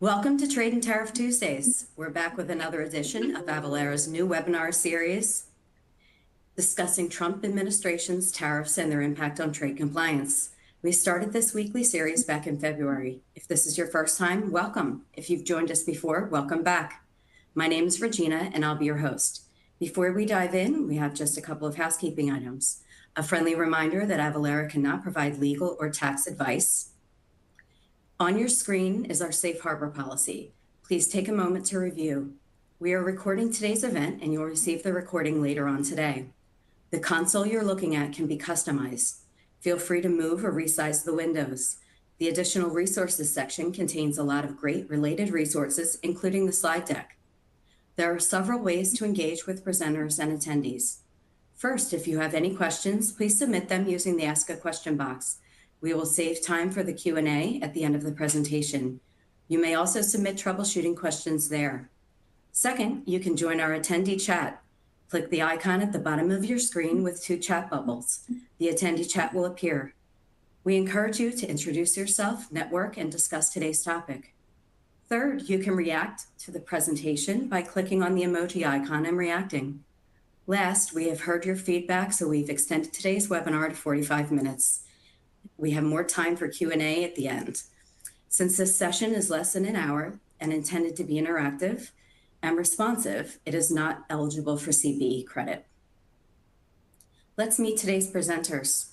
Welcome to Trade and Tariff Tuesdays. We're back with another edition of Avalara's new webinar series discussing Trump administration's tariffs and their impact on trade compliance. We started this weekly series back in February. If this is your first time, welcome. If you've joined us before, welcome back. My name is Regina and I'll be your host. Before we dive in, we have just a couple of housekeeping items. A friendly reminder that Avalara cannot provide legal or tax advice. On your screen is our safe harbor policy. Please take a moment to review. We are recording today's event and you'll receive the recording later on today. The console you're looking at can be customized. Feel free to move or resize the windows. The additional resources section contains a lot of great related resources, including the slide deck. There are several ways to engage with presenters and attendees. First, if you have any questions, please submit them using the Ask a Question box. We will save time for the Q&A at the end of the presentation. You may also submit troubleshooting questions there. Second, you can join our attendee chat. Click the icon at the bottom of your screen with 2 chat bubbles. The attendee chat will appear. We encourage you to introduce yourself, network, and discuss today's topic. Third, you can react to the presentation by clicking on the emoji icon and reacting. Last, we have heard your feedback, so we've extended today's webinar to 45 minutes. We have more time for Q&A at the end. Since this session is less than an hour and intended to be interactive and responsive, it is not eligible for CBE credit. Let's meet today's presenters.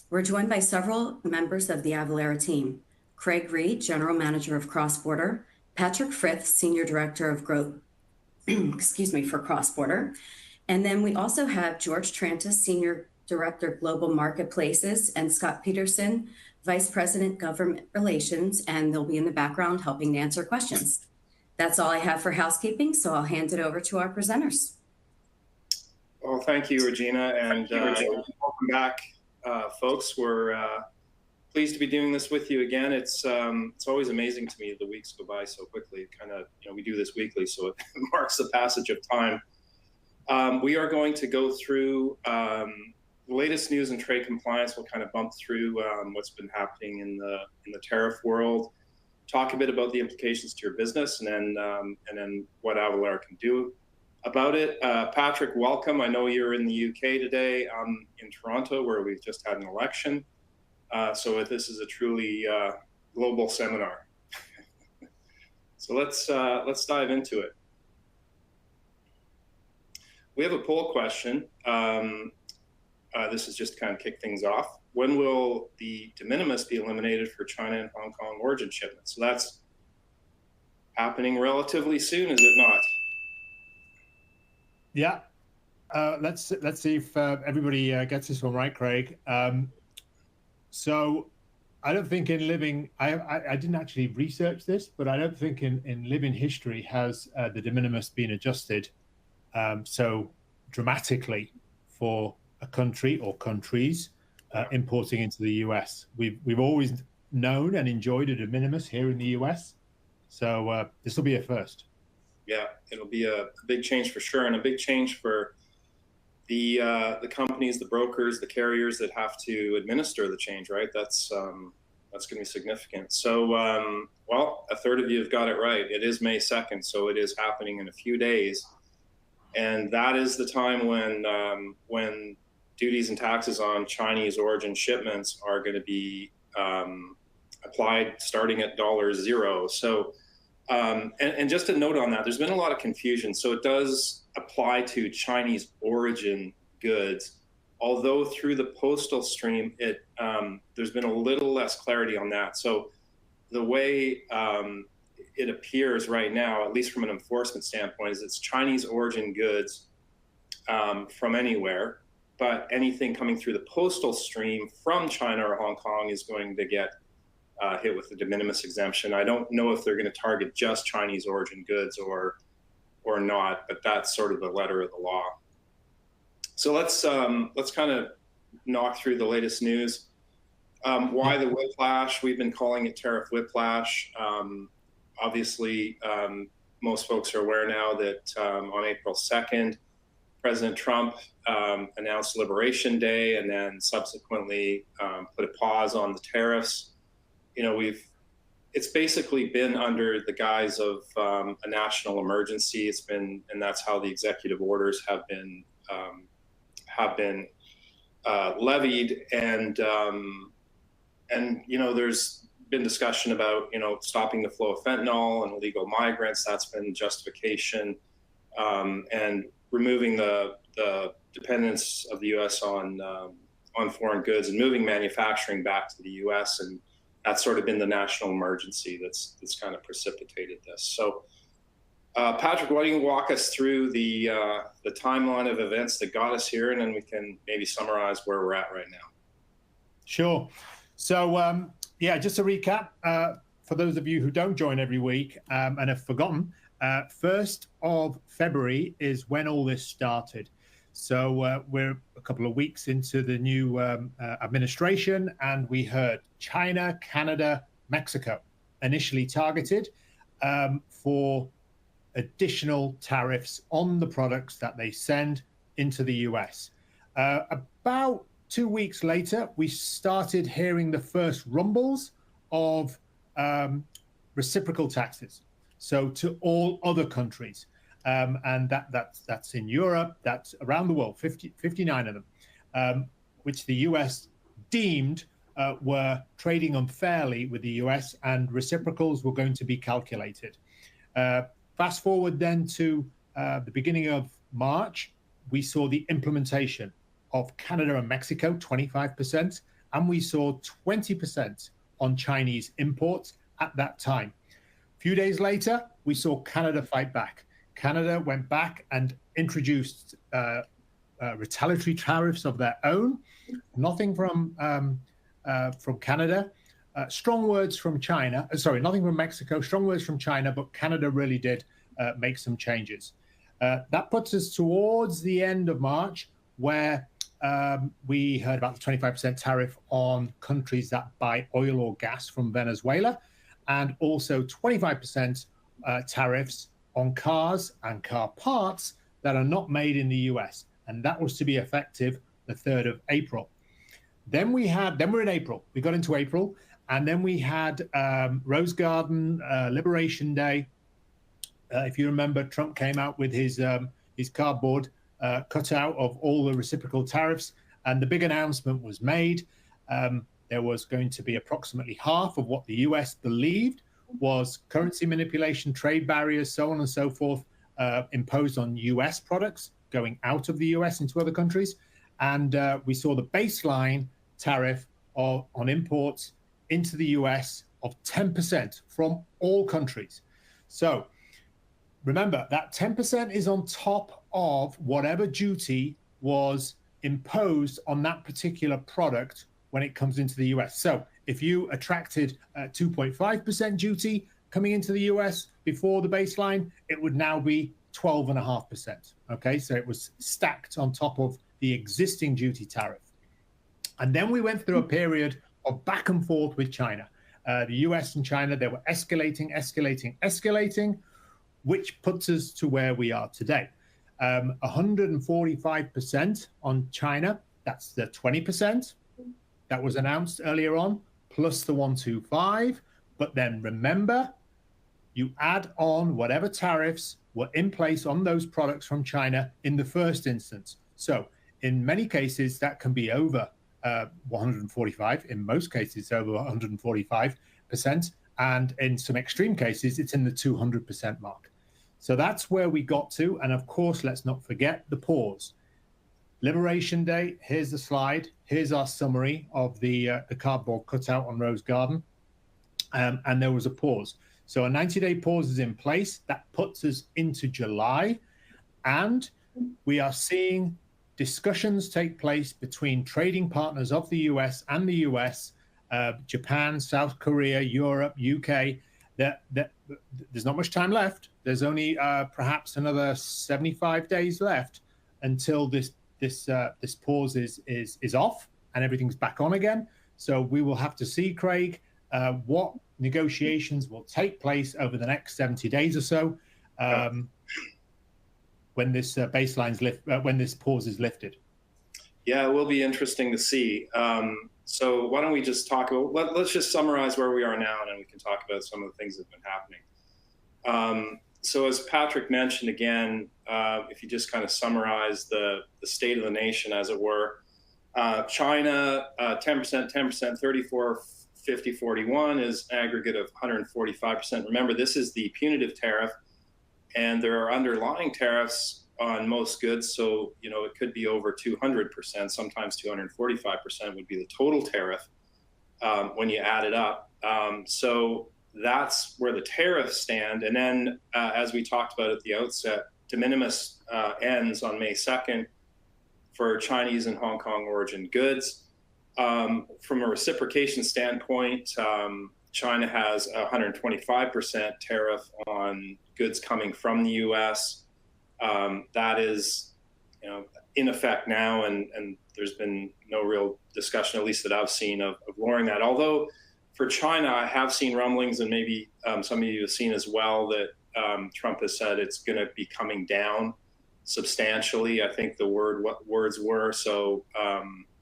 We're joined by several members of the Avalara team. Craig Reed, General Manager of Cross Border, Patrick Frith, Senior Director of Growth, for Cross Border. And then we also have George Trantis, Senior Director Global Marketplaces, and Scott Peterson, Vice President Government Relations, and they'll be in the background helping to answer questions. That's all I have for housekeeping, so I'll hand it over to our presenters. Well, thank you, Regina, and welcome back, folks. We're pleased to be doing this with you again. It's always amazing to me the weeks go by so quickly. Kind of, we do this weekly, so it marks the passage of time. We are going to go through the latest news in trade compliance. We'll kind of bump through what's been happening in the tariff world, talk a bit about the implications to your business, and then what Avalara can do about it. Patrick, welcome. I know you're in the UK today. I'm in Toronto, where we've just had an election. So this is a truly global seminar. So let's dive into it. We have a poll question. This is just kind of kick things off. When will the de minimis be eliminated for China and Hong Kong origin shipments? So that's happening relatively soon, is it not? Yeah. Let's see if everybody gets this one right, Craig. So I don't think in living, I didn't actually research this, but I don't think in living history has the de minimis been adjusted so dramatically for a country or countries importing into the US. We've always known and enjoyed a de minimis here in the US, so this will be a first. Yeah, it'll be a big change for sure, and a big change for the companies, the brokers, the carriers that have to administer the change, right? That's going to be significant. So, well, a third of you have got it right. It is May 2nd, so it is happening in a few days. And that is the time when duties and taxes on Chinese origin shipments are going to be applied starting at $0. So, and just a note on that, there's been a lot of confusion. So it does apply to Chinese origin goods, although through the postal stream, there's been a little less clarity on that. So the way it appears right now, at least from an enforcement standpoint, is it's Chinese origin goods from anywhere, but anything coming through the postal stream from China or Hong Kong is going to get hit with the de minimis exemption. I don't know if they're going to target just Chinese origin goods or not, but that's sort of the letter of the law. So let's kind of knock through the latest news. Why the whiplash? We've been calling it tariff whiplash. Obviously, most folks are aware now that on April 2nd, President Trump announced Liberation Day and then subsequently put a pause on the tariffs. it's basically been under the guise of a national emergency. It's been, and that's how the executive orders have been levied. And there's been discussion about stopping the flow of fentanyl and illegal migrants. That's been justification, and removing the dependence of the U.S. on foreign goods and moving manufacturing back to the U.S. And that's sort of been the national emergency that's kind of precipitated this. So, Patrick, why don't you walk us through the timeline of events that got us here, and then we can maybe summarize where we're at right now. Sure. So, just to recap, for those of you who don't join every week and have forgotten, 1st of February is when all this started. So we're a couple of weeks into the new administration, and we heard China, Canada, Mexico initially targeted for additional tariffs on the products that they send into the US. About 2 weeks later, we started hearing the first rumbles of reciprocal taxes, so to all other countries. And that's in Europe, that's around the world, 59 of them, which the US deemed were trading unfairly with the US, and reciprocals were going to be calculated. Fast forward then to the beginning of March, we saw the implementation of Canada and Mexico, 25%, and we saw 20% on Chinese imports at that time. A few days later, we saw Canada fight back. Canada went back and introduced retaliatory tariffs of their own. Nothing from Canada. Strong words from China. Sorry, nothing from Mexico. Strong words from China, but Canada really did make some changes. That puts us towards the end of March, where we heard about the 25% tariff on countries that buy oil or gas from Venezuela, and also 25% tariffs on cars and car parts that are not made in the US. And that was to be effective the 3rd of April. Then we're in April. We got into April, and then we had Rose Garden, Liberation Day. If you remember, Trump came out with his cardboard cutout of all the reciprocal tariffs, and the big announcement was made. There was going to be approximately half of what the US believed was currency manipulation, trade barriers, so on and so forth, imposed on US products going out of the US into other countries. And we saw the baseline tariff on imports into the US of 10% from all countries. So remember, that 10% is on top of whatever duty was imposed on that particular product when it comes into the US. So if you attracted 2.5% duty coming into the US before the baseline, it would now be 12.5%. Okay, so it was stacked on top of the existing duty tariff. And then we went through a period of back and forth with China. The US and China, they were escalating, which puts us to where we are today. 145% on China, that's the 20% that was announced earlier on, plus the 125. But then remember, you add on whatever tariffs were in place on those products from China in the first instance. So in many cases, that can be over 145. In most cases, over 145%. And in some extreme cases, it's in the 200% mark. So that's where we got to. And of course, let's not forget the pause. Liberation Day, here's the slide. Here's our summary of the cardboard cutout on Rose Garden. And there was a pause. So a 90-day pause is in place. That puts us into July. And we are seeing discussions take place between trading partners of the US and the US, Japan, South Korea, Europe, UK. There's not much time left. There's only perhaps another 75 days left until this pause is off and everything's back on again. So we will have to see, Craig, what negotiations will take place over the next 70 days or so when this when this pause is lifted. Yeah, it will be interesting to see. So why don't we just talk about, let's just summarize where we are now, and then we can talk about some of the things that have been happening. So as Patrick mentioned again, if you just kind of summarize the state of the nation, as it were, China, 10%, 10%, 34, 50, 41 is aggregate of 145%. Remember, this is the punitive tariff, and there are underlying tariffs on most goods. So, it could be over 200%, sometimes 245% would be the total tariff when you add it up. So that's where the tariffs stand. And then, as we talked about at the outset, de minimis ends on May 2nd for Chinese and Hong Kong origin goods. From a reciprocation standpoint, China has a 125% tariff on goods coming from the U.S. That is, in effect now, and there's been no real discussion, at least that I've seen, of lowering that. Although for China, I have seen rumblings, and maybe some of you have seen as well, that Trump has said it's going to be coming down substantially. I think the words were. So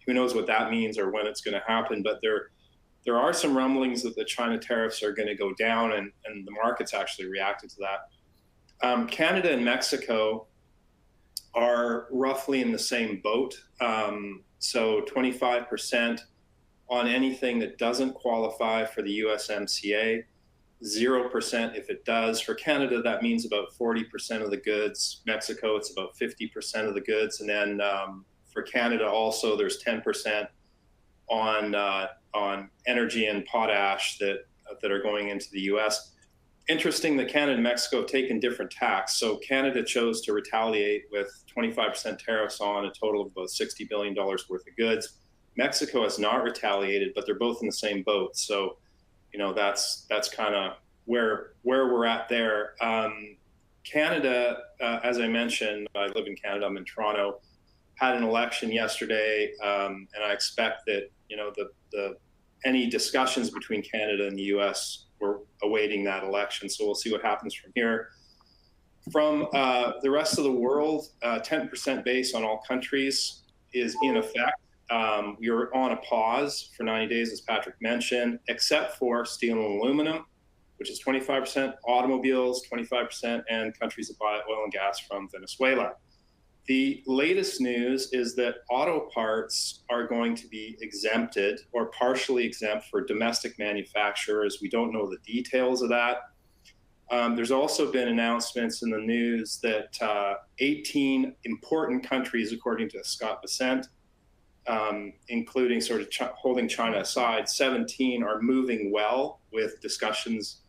who knows what that means or when it's going to happen. But there are some rumblings that the China tariffs are going to go down, and the market's actually reacted to that. Canada and Mexico are roughly in the same boat. So 25% on anything that doesn't qualify for the USMCA, 0% if it does. For Canada, that means about 40% of the goods. Mexico, it's about 50% of the goods. And then for Canada also, there's 10% on energy and potash that are going into the US. Interesting that Canada and Mexico have taken different tacks. So Canada chose to retaliate with 25% tariffs on a total of about $60 billion worth of goods. Mexico has not retaliated, but they're both in the same boat. So, that's kind of where we're at there. Canada, as I mentioned, I live in Canada, I'm in Toronto, had an election yesterday, and I expect that, any discussions between Canada and the US, we're awaiting that election. So we'll see what happens from here. From the rest of the world, 10% base on all countries is in effect. We are on a pause for 90 days, as Patrick mentioned, except for steel and aluminum, which is 25%, automobiles, 25%, and countries that buy oil and gas from Venezuela. The latest news is that auto parts are going to be exempted or partially exempt for domestic manufacturers. We don't know the details of that. There's also been announcements in the news that 18 important countries, according to Scott Bessent, including sort of holding China aside, 17 are moving well with discussions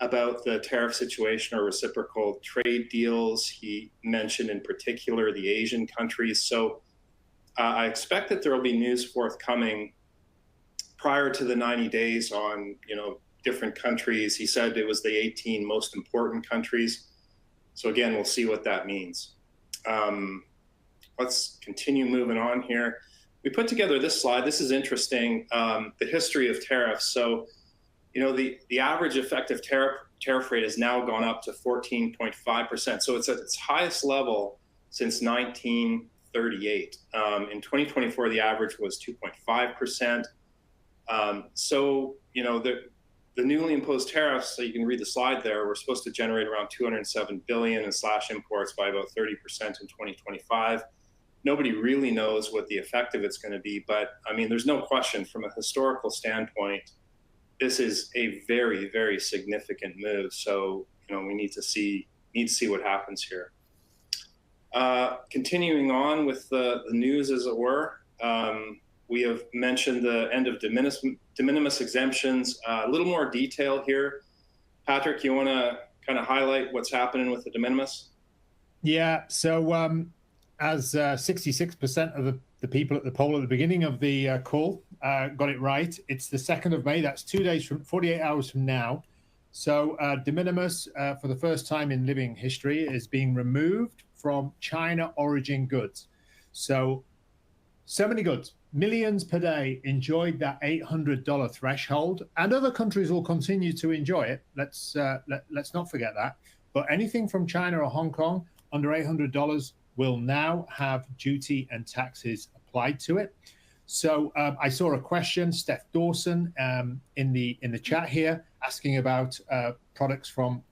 about the tariff situation or reciprocal trade deals. He mentioned in particular the Asian countries. So I expect that there will be news forthcoming prior to the 90 days on, different countries. He said it was the 18 most important countries. So again, we'll see what that means. Let's continue moving on here. We put together this slide. This is interesting, the history of tariffs. So, the average effective tariff rate has now gone up to 14.5%. So it's at its highest level since 1938. In 2024, the average was 2.5%. So, the newly imposed tariffs, so you can read the slide there, were supposed to generate around $207 billion and slash imports by about 30% in 2025. Nobody really knows what the effect of it's going to be, but there's no question from a historical standpoint, this is a very, very significant move. So, we need to see what happens here. Continuing on with the news, as it were, we have mentioned the end of de minimis exemptions. A little more detail here. Patrick, you want to kind of highlight what's happening with the de minimis? Yeah. So as 66% of the people at the poll at the beginning of the call got it right, it's the 2nd of May. That's 2 days from 48 hours from now. So de minimis, for the first time in living history, is being removed from China origin goods. So many goods, millions per day, enjoyed that $800 threshold, and other countries will continue to enjoy it. Let's not forget that. But anything from China or Hong Kong under $800 will now have duty and taxes applied to it. So I saw a question, Steph Dawson, in the chat here, asking about products from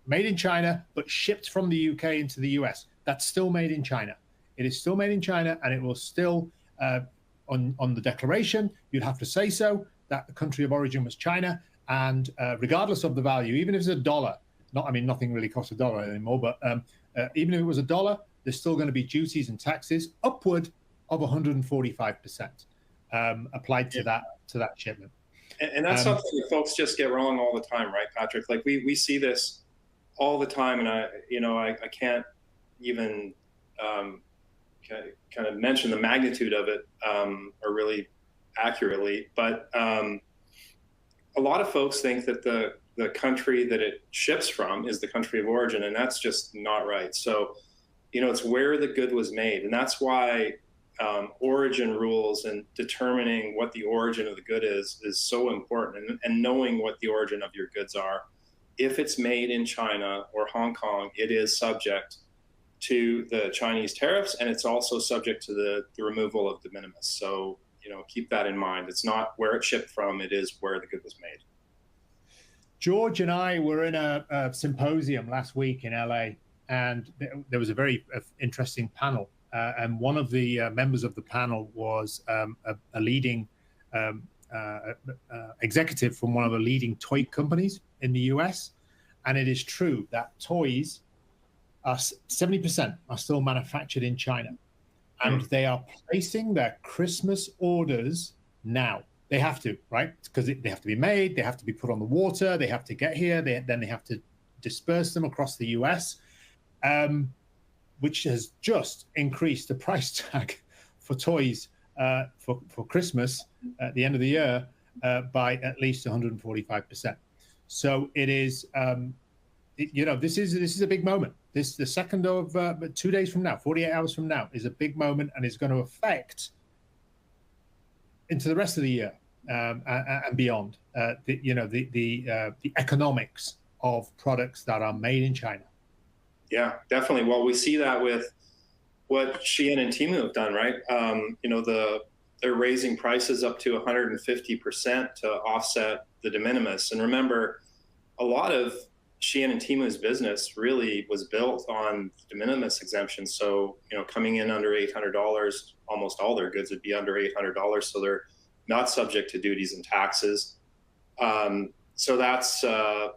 made in China but shipped from the UK into the US. That's still made in China. It is still made in China, and it will still on the declaration you'd have to say so that the country of origin was China, and regardless of the value, even if it's $1, nothing really costs $1 anymore, but even if it was $1, there's still going to be duties and taxes upward of 145% applied to that shipment. And that's something that folks just get wrong all the time, right, Patrick? Like we see this all the time, and I can't even kind of mention the magnitude of it or really accurately, but a lot of folks think that the country that it ships from is the country of origin, and that's just not right. So, it's where the good was made, and that's why origin rules and determining what the origin of the good is so important, and knowing what the origin of your goods are. If it's made in China or Hong Kong, it is subject to the Chinese tariffs, and it's also subject to the removal of de minimis. So, keep that in mind. It's not where it shipped from, it is where the good was made. George and I were in a symposium last week in LA, and there was a very interesting panel. And one of the members of the panel was a leading executive from one of the leading toy companies in the US. And it is true that toys are 70% are still manufactured in China. And they are placing their Christmas orders now. They have to, right? Because they have to be made, they have to be put on the water, they have to get here, then they have to disperse them across the US, which has just increased the price tag for toys for Christmas at the end of the year by at least 145%. So it is, this is a big moment. The second of 2 days from now, 48 hours from now, is a big moment, and is going to affect into the rest of the year and beyond. The economics of products that are made in China. Yeah, definitely. Well, we see that with what Shein and Temu have done, right? They're raising prices up to 150% to offset the de minimis. And remember, a lot of Shein and Temu's business really was built on de minimis exemption. So, coming in under $800, almost all their goods would be under $800. So they're not subject to duties and taxes. So that's going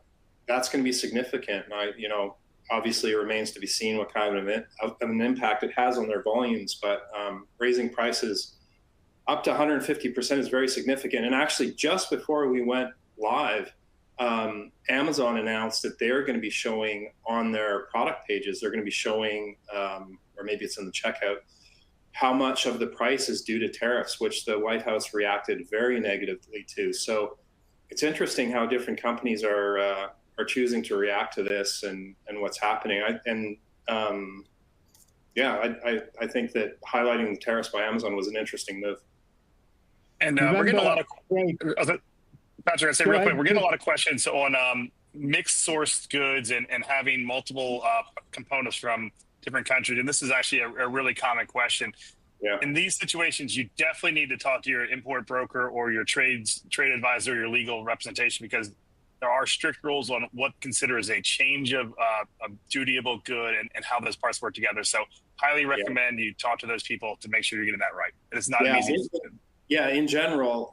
to be significant. And obviously it remains to be seen what kind of an impact it has on their volumes, but raising prices up to 150% is very significant. And actually, just before we went live, Amazon announced that they're going to be showing on their product pages, they're going to be showing, or maybe it's in the checkout, how much of the price is due to tariffs, which the White House reacted very negatively to. So it's interesting how different companies are choosing to react to this and what's happening. I think that highlighting the tariffs by Amazon was an interesting move. And we're getting a lot of Patrick, I say real quick, we're getting a lot of questions on mixed sourced goods and having multiple components from different countries. And this is actually a really common question. Yeah. In these situations, you definitely need to talk to your import broker or your trade advisor, your legal representation, because there are strict rules on what considered as a change of a dutiable good and how those parts work together. So highly recommend you talk to those people to make sure you're getting that right. It's not an easy. Yeah, in general,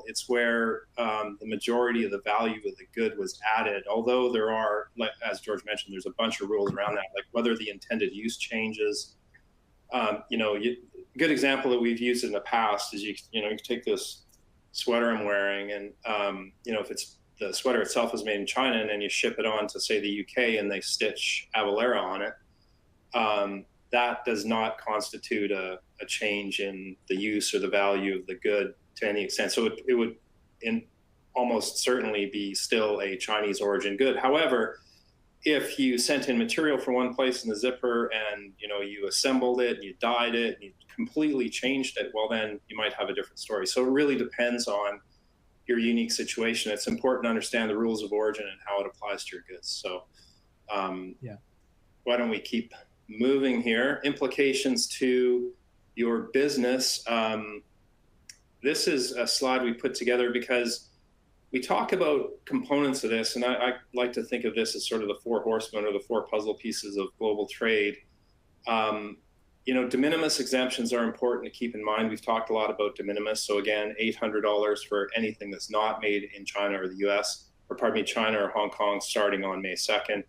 it's where the majority of the value of the good was added. Although there are, like as George mentioned, there's a bunch of rules around that, like whether the intended use changes. A good example that we've used in the past is you take this sweater I'm wearing, and if it's the sweater itself is made in China, and then you ship it on to say the UK, and they stitch Avalara on it. That does not constitute a change in the use or the value of the good to any extent. So it would almost certainly be still a Chinese origin good. However, if you sent in material from one place in the zipper and you assembled it, you dyed it, and you completely changed it, well, then you might have a different story. So it really depends on your unique situation. It's important to understand the rules of origin and how it applies to your goods. So why don't we keep moving here? Implications to your business. This is a slide we put together because we talk about components of this, and I like to think of this as sort of the four horsemen or the four puzzle pieces of global trade. De minimis exemptions are important to keep in mind. We've talked a lot about de minimis. So again, $800 for anything that's not made in China or the US, or pardon me, China or Hong Kong starting on May 2nd.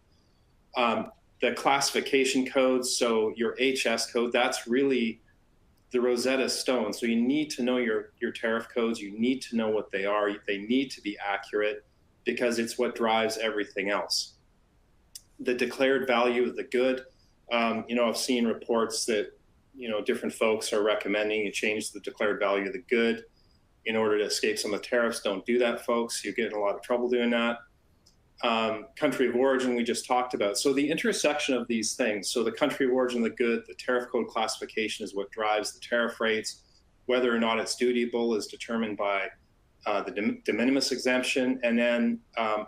The classification codes, so your HS code, that's really the Rosetta Stone. So you need to know your tariff codes. You need to know what they are. They need to be accurate because it's what drives everything else. The declared value of the good, I've seen reports that, different folks are recommending you change the declared value of the good in order to escape some of the tariffs. Don't do that, folks. You get in a lot of trouble doing that. Country of origin, we just talked about. So the intersection of these things, so the country of origin, the good, the tariff code classification is what drives the tariff rates. Whether or not it's dutiable is determined by the de minimis exemption. And then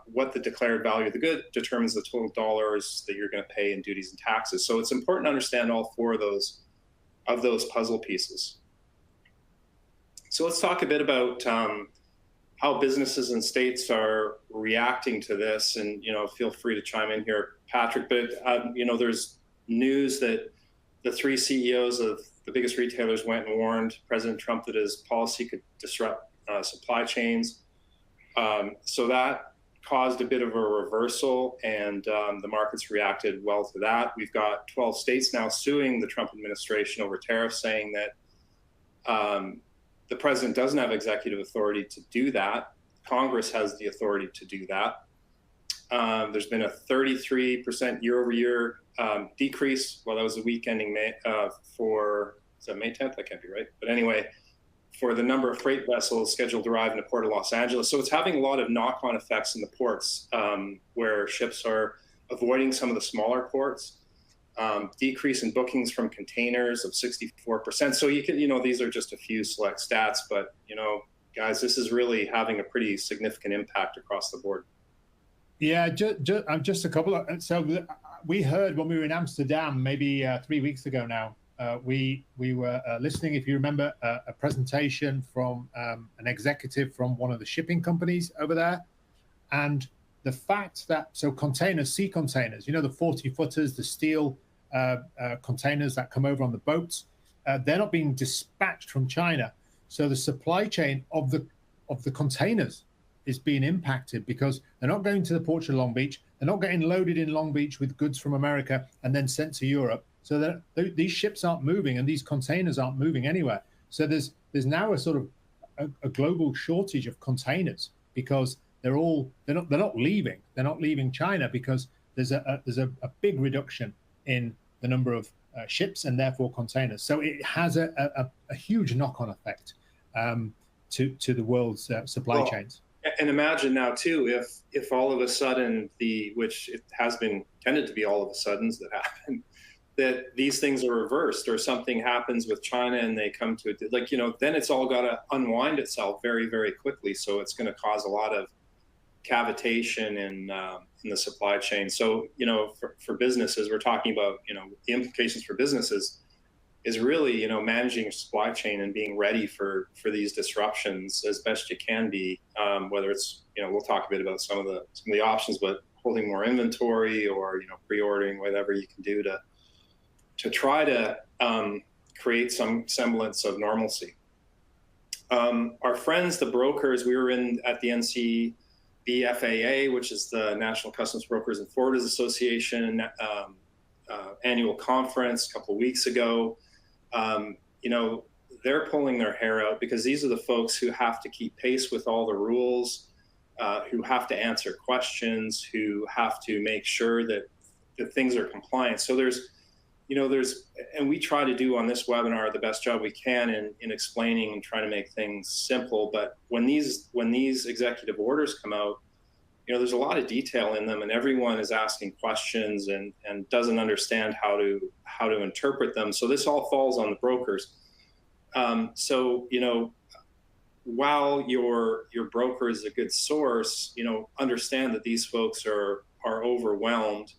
what the declared value of the good determines the total dollars that you're going to pay in duties and taxes. So it's important to understand all four of those puzzle pieces. So let's talk a bit about how businesses and states are reacting to this, and feel free to chime in here, Patrick. But there's news that the three CEOs of the biggest retailers went and warned President Trump that his policy could disrupt supply chains. So that caused a bit of a reversal, and the markets reacted well to that. We've got 12 states now suing the Trump administration over tariffs, saying that the president doesn't have executive authority to do that. Congress has the authority to do that. There's been a 33% year-over-year decrease. Well, that was the week ending May, is that May 10th? That can't be right. But anyway, for the number of freight vessels scheduled to arrive in the port of Los Angeles. So it's having a lot of knock-on effects in the ports where ships are avoiding some of the smaller ports. Decrease in bookings from containers of 64%. So you can, these are just a few select stats, but guys, this is really having a pretty significant impact across the board. Yeah, just a couple of. So we heard when we were in Amsterdam, maybe 3 weeks ago now. We were listening, if you remember, a presentation from an executive from one of the shipping companies over there, and the fact that containers, sea containers, the 40-footers, the steel containers that come over on the boats, they're not being dispatched from China. So the supply chain of the containers is being impacted because they're not going to the port of Long Beach. They're not getting loaded in Long Beach with goods from America and then sent to Europe. So these ships aren't moving and these containers aren't moving anywhere. So there's now a sort of a global shortage of containers because they're not leaving China because there's a big reduction in the number of ships and therefore containers. So it has a huge knock-on effect to the world's supply chains. And imagine now too, if all of a sudden which it has been tended to be all of a suddens that happen, that these things are reversed or something happens with China and they come to it, then it's all got to unwind itself very, very quickly. So it's going to cause a lot of cavitation in the supply chain. So, for businesses, we're talking about, the implications for businesses is really, managing your supply chain and being ready for these disruptions as best you can be, whether it's, we'll talk a bit about some of the options, but holding more inventory or, pre-ordering, whatever you can do to try to create some semblance of normalcy. Our friends, the brokers, we were at the NCBFAA, which is the National Customs Brokers and Forwarders Association annual conference a couple of weeks ago. They're pulling their hair out because these are the folks who have to keep pace with all the rules, who have to answer questions, who have to make sure that things are compliant. So and we try to do on this webinar the best job we can in explaining and trying to make things simple. But when these executive orders come out, there's a lot of detail in them, and everyone is asking questions and doesn't understand how to interpret them. So this all falls on the brokers. While your broker is a good source, understand that these folks are overwhelmed,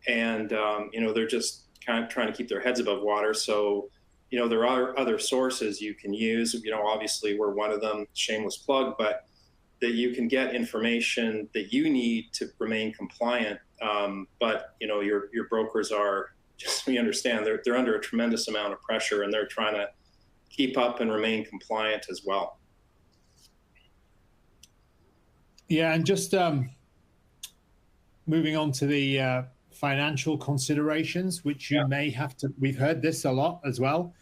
and they're just kind of trying to keep their heads above water. So, there are other sources you can use. Obviously we're one of them, shameless plug, but that you can get information that you need to remain compliant. But your brokers are, just so we understand, they're under a tremendous amount of pressure, and they're trying to keep up and remain compliant as well. Yeah, and just moving on to the financial considerations, which you may have to, we've heard this a lot as well.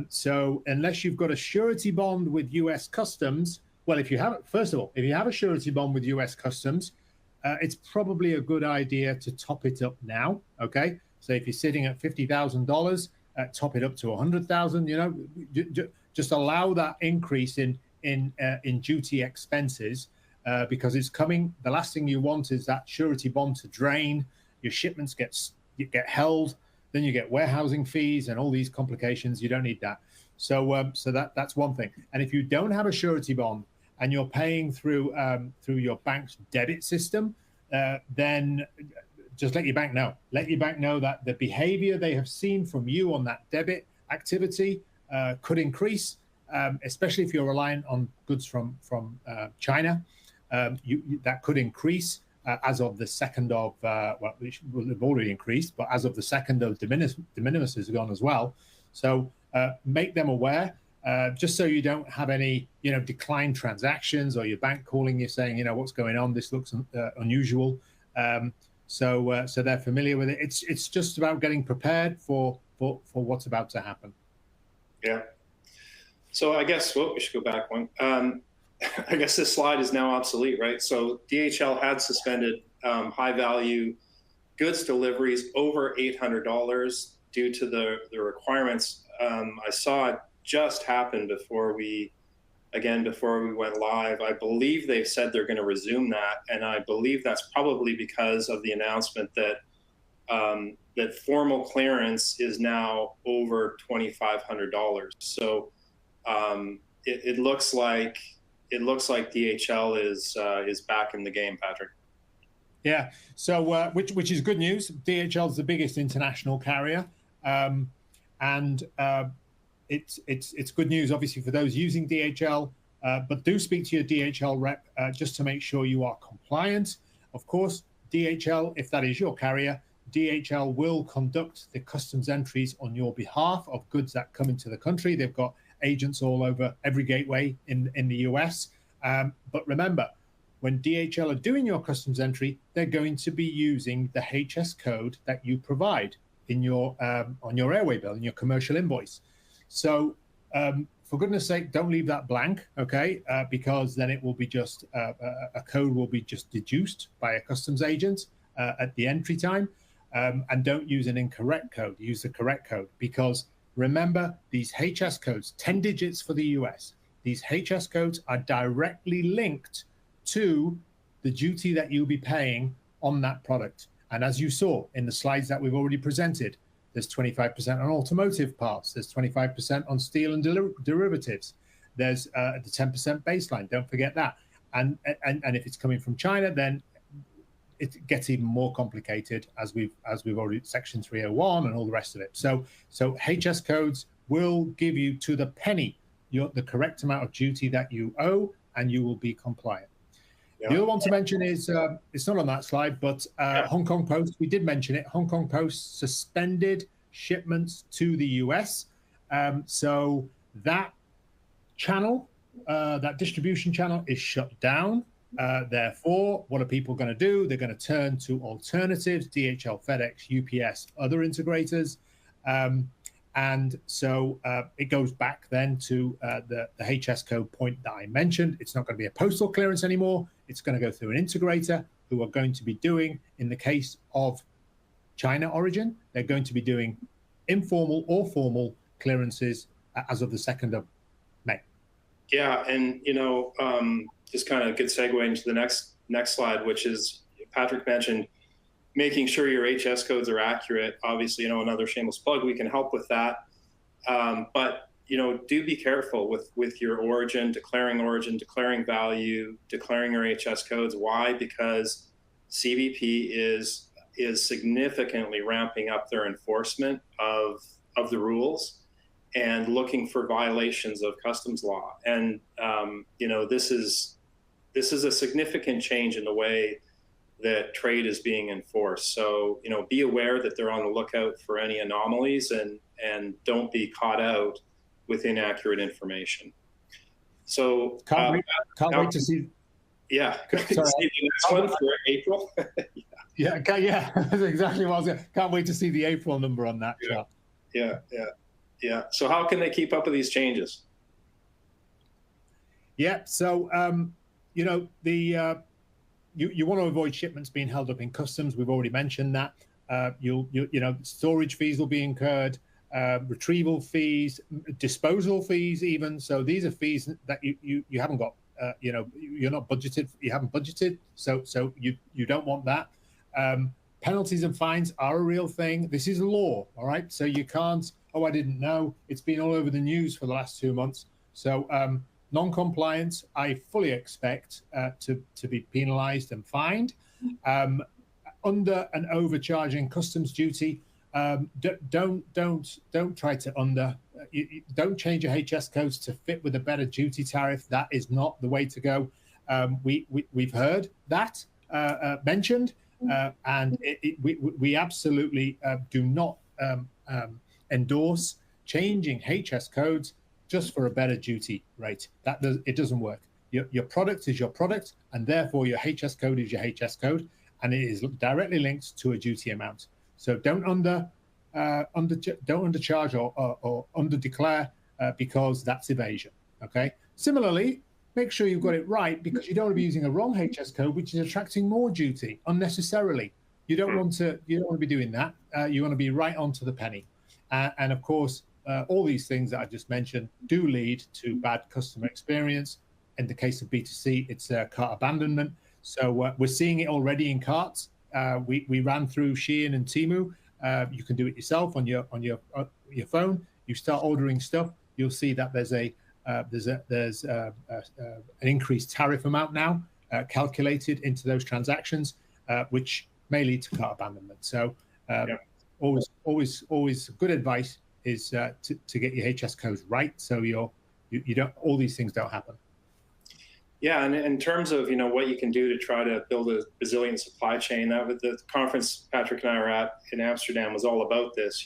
So unless you've got a surety bond with US Customs, well, if you have, first of all, if you have a surety bond with US Customs, it's probably a good idea to top it up now, okay? So if you're sitting at $50,000, top it up to 100,000, just allow that increase in duty expenses, because it's coming. The last thing you want is that surety bond to drain, your shipments get held, then you get warehousing fees and all these complications. You don't need that. So that's one thing. And if you don't have a surety bond and you're paying through your bank's debit system, then just let your bank know. Let your bank know that the behavior they have seen from you on that debit activity could increase, especially if you're reliant on goods from China. That could increase as of the 2nd of, well, it will have already increased, but as of the 2nd of de minimis has gone as well. So make them aware, just so you don't have any, declined transactions, or your bank calling you saying, what's going on? This looks unusual. So they're familiar with it. It's just about getting prepared for what's about to happen. Yeah. So I guess, we should go back one. I guess this slide is now obsolete, right? So DHL had suspended high value goods deliveries over $800 due to the requirements. I saw it just happen before we went live. I believe they've said they're going to resume that, and I believe that's probably because of the announcement that that formal clearance is now over $2,500. So it looks like DHL is back in the game, Patrick. Yeah. So which is good news. DHL is the biggest international carrier, and it's good news, obviously, for those using DHL. But do speak to your DHL rep just to make sure you are compliant. Of course, DHL, if that is your carrier, DHL will conduct the customs entries on your behalf of goods that come into the country. They've got agents all over every gateway in the US. But remember, when DHL are doing your customs entry, they're going to be using the HS code that you provide in your on your airway bill, in your commercial invoice. So for goodness sake, don't leave that blank, okay? Because then it will be just, a code will be just deduced by a customs agent at the entry time. And don't use an incorrect code, use the correct code. Because remember, these HS codes, 10 digits for the US, these HS codes are directly linked to the duty that you'll be paying on that product. And as you saw in the slides that we've already presented, there's 25% on automotive parts, there's 25% on steel and derivatives, there's the 10% baseline, don't forget that. And if it's coming from China, then it gets even more complicated, as we've already, Section 301 and all the rest of it. So HS codes will give you to the penny the correct amount of duty that you owe, and you will be compliant. Yeah. The other one to mention is, it's not on that slide, but Hong Kong Post, we did mention it. Hong Kong Post suspended shipments to the US. So that channel, that distribution channel is shut down. Therefore, what are people going to do? They're going to turn to alternatives, DHL, FedEx, UPS, other integrators. And so it goes back then to the HS code point that I mentioned. It's not going to be a postal clearance anymore. It's going to go through an integrator who are going to be doing, in the case of China origin, they're going to be doing informal or formal clearances as of the 2nd of May. Yeah, and just kind of a good segue into the next slide, which is, Patrick mentioned making sure your HS codes are accurate. Obviously, another shameless plug, we can help with that. But do be careful with your origin, declaring value, declaring your HS codes. Why? Because CBP is significantly ramping up their enforcement of the rules. and looking for violations of customs law. And this is a significant change in the way that trade is being enforced. So be aware that they're on the lookout for any anomalies, and don't be caught out with inaccurate information. So can't wait to see. Yeah, Sorry. see the next one for April. Yeah, that's exactly what I was going. Can't wait to see the April number on that chart. Yeah. So how can they keep up with these changes? Yeah. So you want to avoid shipments being held up in customs. We've already mentioned that. Storage fees will be incurred, retrieval fees, disposal fees, even. So these are fees that you haven't got. You're not budgeted. You haven't budgeted. So you don't want that. Penalties and fines are a real thing. This is law, all right? So you can't, I didn't know. It's been all over the news for the last 2 months. So non-compliance, I fully expect to be penalized and fined. Under and overcharging customs duty, don't try to don't change your HS codes to fit with a better duty tariff. That is not the way to go. We've heard that mentioned, and we absolutely do not endorse changing HS codes just for a better duty rate. It doesn't work. Your product is your product, and therefore your HS code is your HS code, and it is directly linked to a duty amount. So don't undercharge or underdeclare because that's evasion. Okay. Similarly, make sure you've got it right, because you don't want to be using a wrong HS code, which is attracting more duty unnecessarily. You don't want to be doing that. You want to be right onto the penny. And of course, all these things that I just mentioned do lead to bad customer experience. In the case of B2C, it's cart abandonment. So we're seeing it already in carts. We ran through Shein and Temu. You can do it yourself on your phone. You start ordering stuff, you'll see that there's an increased tariff amount now calculated into those transactions, which may lead to cart abandonment. So always good advice is to get your HS codes right, so you don't, all these things don't happen. Yeah, and in terms of what you can do to try to build a resilient supply chain, that with the conference Patrick and I were at in Amsterdam was all about this.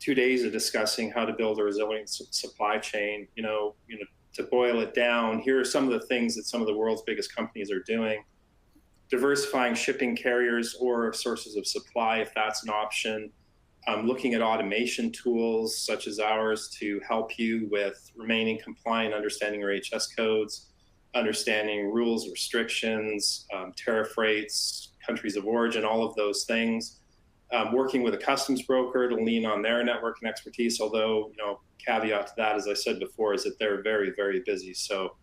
2 days of discussing how to build a resilient supply chain. To boil it down, here are some of the things that some of the world's biggest companies are doing: diversifying shipping carriers or sources of supply, if that's an option. Looking at automation tools such as ours to help you with remaining compliant, understanding your HS codes, understanding rules, restrictions, tariff rates, countries of origin, all of those things. Working with a customs broker to lean on their network and expertise, although, caveat to that, as I said before, is that they're very, very busy. So,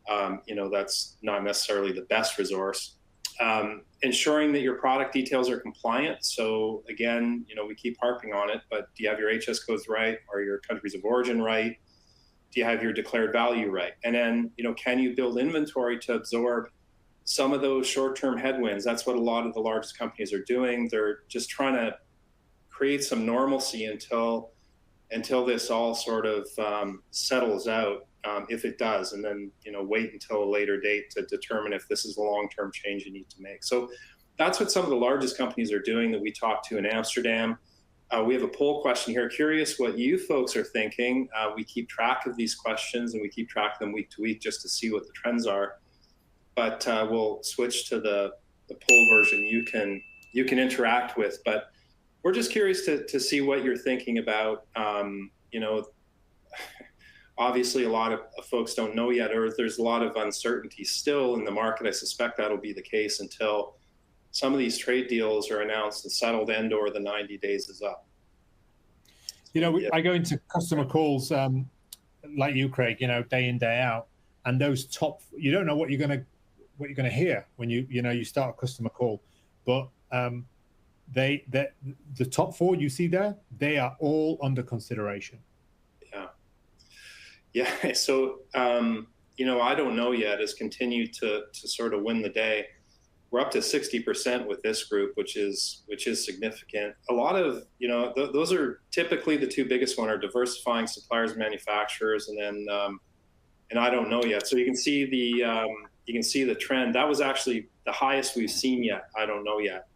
that's not necessarily the best resource. Ensuring that your product details are compliant. So again, we keep harping on it, but do you have your HS codes right? Are your countries of origin right? Do you have your declared value right? And then, can you build inventory to absorb some of those short-term headwinds? That's what a lot of the largest companies are doing. They're just trying to create some normalcy until this all sort of settles out, if it does, and then wait until a later date to determine if this is a long-term change you need to make. So that's what some of the largest companies are doing that we talked to in Amsterdam. We have a poll question here. Curious what you folks are thinking. We keep track of these questions and we keep track of them week to week just to see what the trends are. But we'll switch to the poll version you can interact with. But we're just curious to see what you're thinking about. Obviously, a lot of folks don't know yet, or there's a lot of uncertainty still in the market. I suspect that'll be the case until some of these trade deals are announced and settled, and/or the 90 days is up. I go into customer calls like you, Craig. Day in, day out, and those top, you don't know what you're gonna hear when you start a customer call, but the top four you see there, they are all under consideration. Yeah. So I don't know yet. Has continued to sort of win the day. we're up to 60% with this group, which is significant. A lot of, those are typically the two biggest one are diversifying suppliers, manufacturers, and then and I don't know yet. So you can see the trend. That was actually the highest we've seen yet. I don't know yet.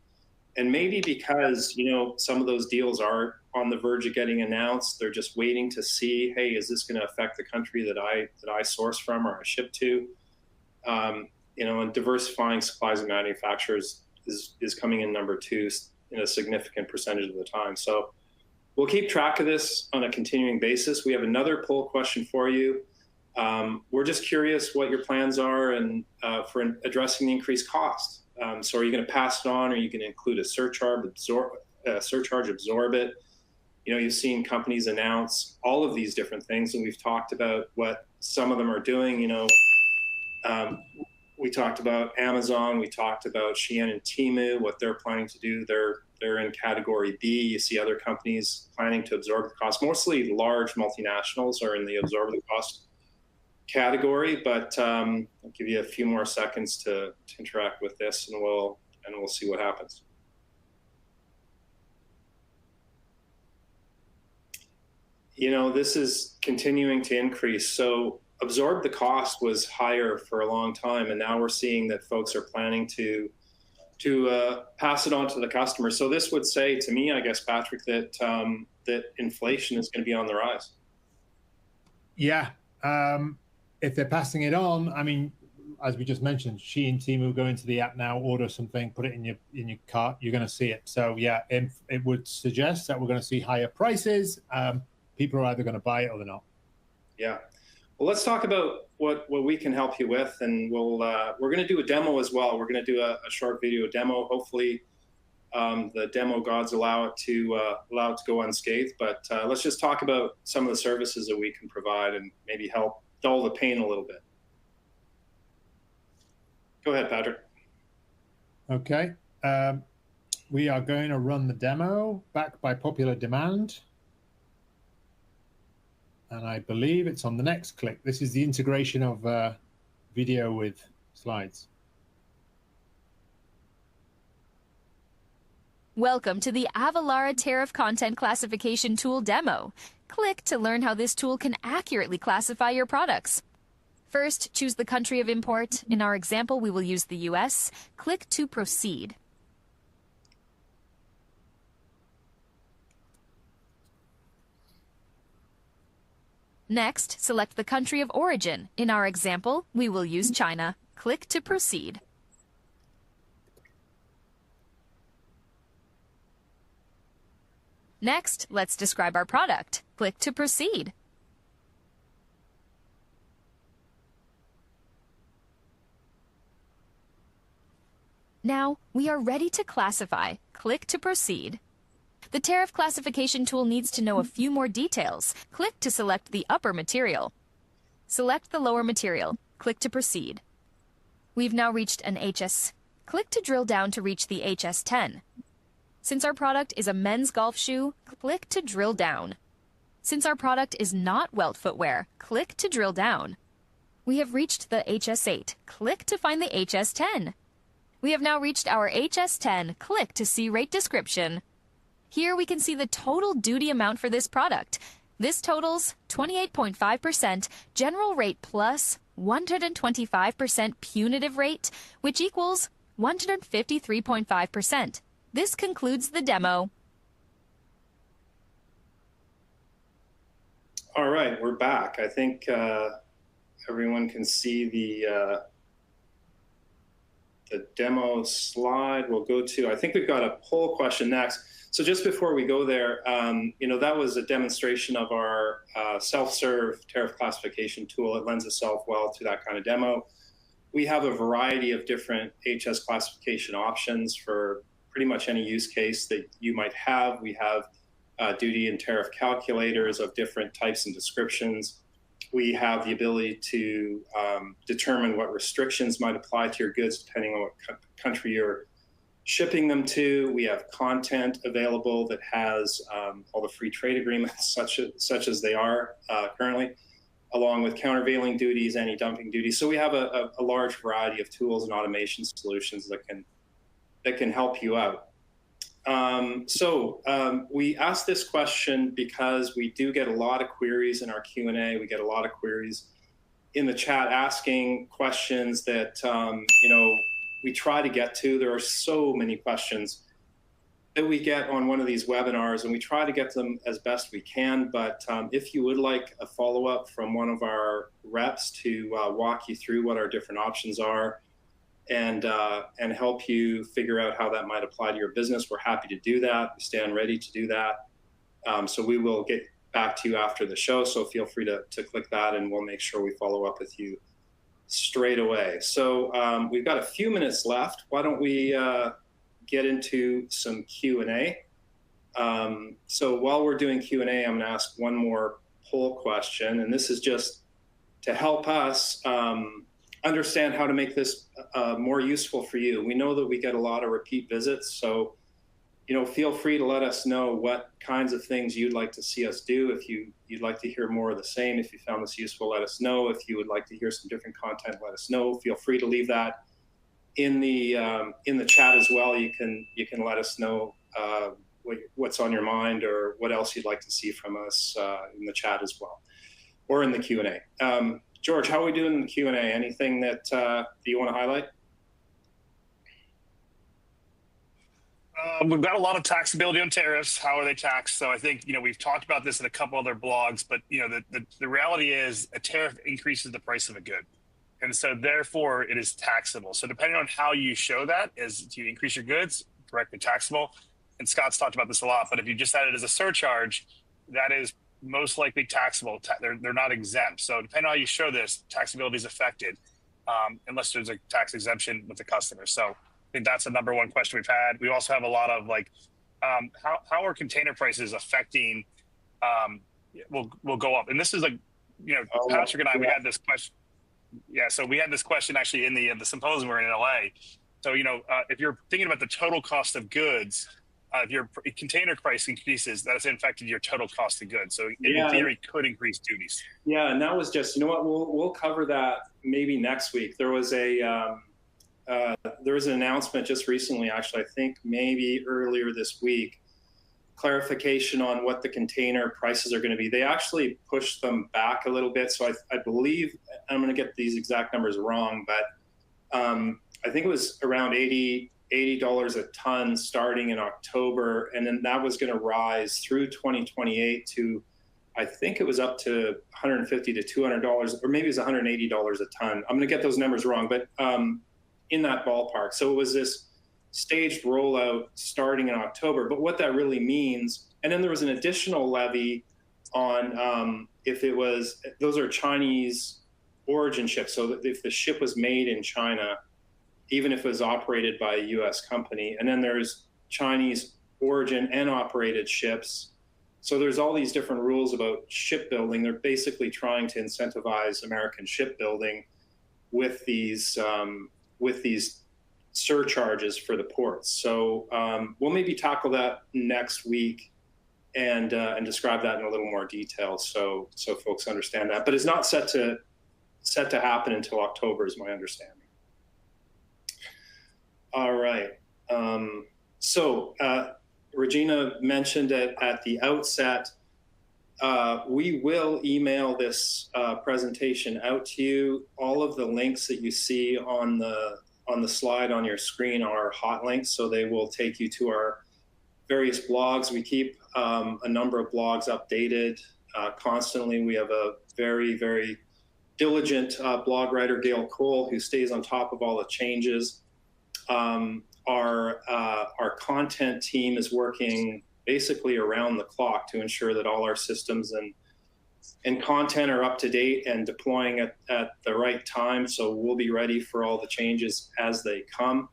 And maybe because, some of those deals are on the verge of getting announced, they're just waiting to see, hey, is this going to affect the country that I source from or I ship to? And diversifying supplies and manufacturers is coming in number two in a significant percentage of the time. So we'll keep track of this on a continuing basis. We have another poll question for you. We're just curious what your plans are and for addressing the increased cost. So are you going to pass it on, or are you going to include a surcharge, absorb it? You've seen companies announce all of these different things, and we've talked about what some of them are doing. We talked about Amazon, we talked about Shein and Temu, what they're planning to do. They're in category B. You see other companies planning to absorb the cost. Mostly large multinationals are in the absorb the cost category, but I'll give you a few more seconds to interact with this, and we'll see what happens. This is continuing to increase. So absorb the cost was higher for a long time, and now we're seeing that folks are planning to pass it on to the customer. So this would say to me, I guess, Patrick, that inflation is going to be on the rise. Yeah. If they're passing it on, I mean, as we just mentioned, Shein, Temu, go into the app now, order something, put it in your cart, you're going to see it. So yeah, it would suggest that we're going to see higher prices. People are either going to buy it or they're not. Yeah. Well, let's talk about what we can help you with, and we're going to do a demo as well. We're going to do a short video demo. Hopefully, the demo gods allow it to go unscathed. But let's just talk about some of the services that we can provide and maybe help dull the pain a little bit. Go ahead, Patrick. Okay. We are going to run the demo backed by popular demand. And I believe it's on the next click. This is the integration of video with slides. Welcome to the Avalara Tariff Content Classification Tool demo. Click to learn how this tool can accurately classify your products. First, choose the country of import. In our example, we will use the US. Click to proceed. Next, select the country of origin. In our example, we will use China. Click to proceed. Next, let's describe our product. Click to proceed. Now, we are ready to classify. Click to proceed. The tariff classification tool needs to know a few more details. Click to select the upper material. Select the lower material. Click to proceed. We've now reached an HS. Click to drill down to reach the HS10. Since our product is a men's golf shoe, click to drill down. Since our product is not welt footwear, click to drill down. We have reached the HS8. Click to find the HS10. We have now reached our HS10. Click to see rate description. Here we can see the total duty amount for this product. This totals 28.5% general rate plus 125% punitive rate, which equals 153.5%. This concludes the demo. All right, we're back. I think everyone can see the demo slide. We'll go to, I think we've got a poll question next. So just before we go there, that was a demonstration of our self-serve tariff classification tool. It lends itself well to that kind of demo. We have a variety of different HS classification options for pretty much any use case that you might have. We have duty and tariff calculators of different types and descriptions. We have the ability to determine what restrictions might apply to your goods depending on what country you're shipping them to. We have content available that has all the free trade agreements, such as they are currently. along with countervailing duties, anti-dumping duties. So we have a large variety of tools and automation solutions that can help you out. We asked this question because we do get a lot of queries in our Q&A. We get a lot of queries in the chat asking questions that, we try to get to. There are so many questions that we get on one of these webinars, and we try to get them as best we can. But if you would like a follow-up from one of our reps to walk you through what our different options are and help you figure out how that might apply to your business, we're happy to do that. We stand ready to do that. So we will get back to you after the show. So feel free to click that, and we'll make sure we follow up with you straight away. So we've got a few minutes left. Why don't we get into some Q&A? So while we're doing Q&A, I'm going to ask one more poll question, and this is just to help us understand how to make this more useful for you. We know that we get a lot of repeat visits, so feel free to let us know what kinds of things you'd like to see us do. If you'd like to hear more of the same, if you found this useful, let us know. If you would like to hear some different content, let us know. Feel free to leave that in the chat as well. You can let us know what's on your mind or what else you'd like to see from us in the chat as well, or in the Q&A. George, how are we doing in the Q&A? Anything that you want to highlight? We've got a lot of taxability on tariffs. How are they taxed? So I think, we've talked about this in a couple other blogs, but, the reality is a tariff increases the price of a good. And so therefore it is taxable. So depending on how you show that, is to increase your goods, directly taxable. And Scott's talked about this a lot, but if you just add it as a surcharge, that is most likely taxable. They're not exempt. So depending on how you show this, taxability is affected unless there's a tax exemption with the customer. So I think that's the number one question we've had. We also have a lot of how are container prices affecting, will go up. And this is Patrick and I, we had this question. Yeah, so we had this question actually in the symposium we're in LA. So, if you're thinking about the total cost of goods, if your container price increases, that has affected your total cost of goods. So in theory, could increase duties. Yeah, and that was just, we'll cover that maybe next week. There was an announcement just recently, actually, I think maybe earlier this week, clarification on what the container prices are going to be. They actually pushed them back a little bit. So I believe, I'm going to get these exact numbers wrong, but I think it was around $80 a ton starting in October. And then that was going to rise through 2028 to, I think it was up to $150 to $200, or maybe it was $180 a ton. I'm going to get those numbers wrong, but in that ballpark. So it was this staged rollout starting in October. But what that really means, and then there was an additional levy on those are Chinese origin ships. So that if the ship was made in China, even if it was operated by a US company, and then there's Chinese origin and operated ships. So there's all these different rules about shipbuilding. They're basically trying to incentivize American shipbuilding with these surcharges for the ports. So we'll maybe tackle that next week and describe that in a little more detail, so folks understand that. But it's not set to happen until October, is my understanding. All right. Regina mentioned it at the outset. We will email this presentation out to you. All of the links that you see on the slide on your screen are hot links, so they will take you to our various blogs. We keep a number of blogs updated constantly. We have a very, very diligent blog writer, Gail Cole, who stays on top of all the changes. Our content team is working basically around the clock to ensure that all our systems and content are up to date and deploying at the right time. So we'll be ready for all the changes as they come.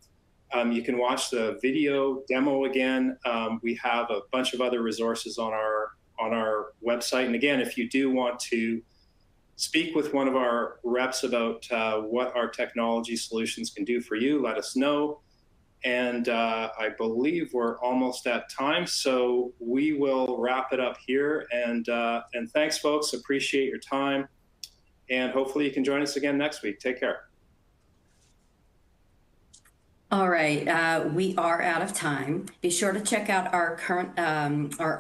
You can watch the video demo again. We have a bunch of other resources on our website. And again, if you do want to speak with one of our reps about what our technology solutions can do for you, let us know. And I believe we're almost at time, so we will wrap it up here. And thanks, folks. Appreciate your time. And hopefully you can join us again next week. Take care. All right, we are out of time. Be sure to check out our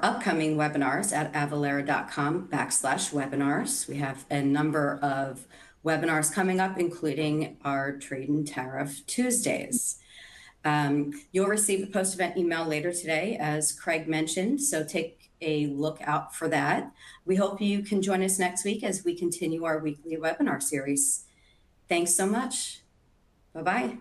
upcoming webinars at avalara.com/webinars. We have a number of webinars coming up, including our Trade and Tariff Tuesdays. You'll receive a post-event email later today, as Craig mentioned, so take a look out for that. We hope you can join us next week as we continue our weekly webinar series. Thanks so much. Bye-bye.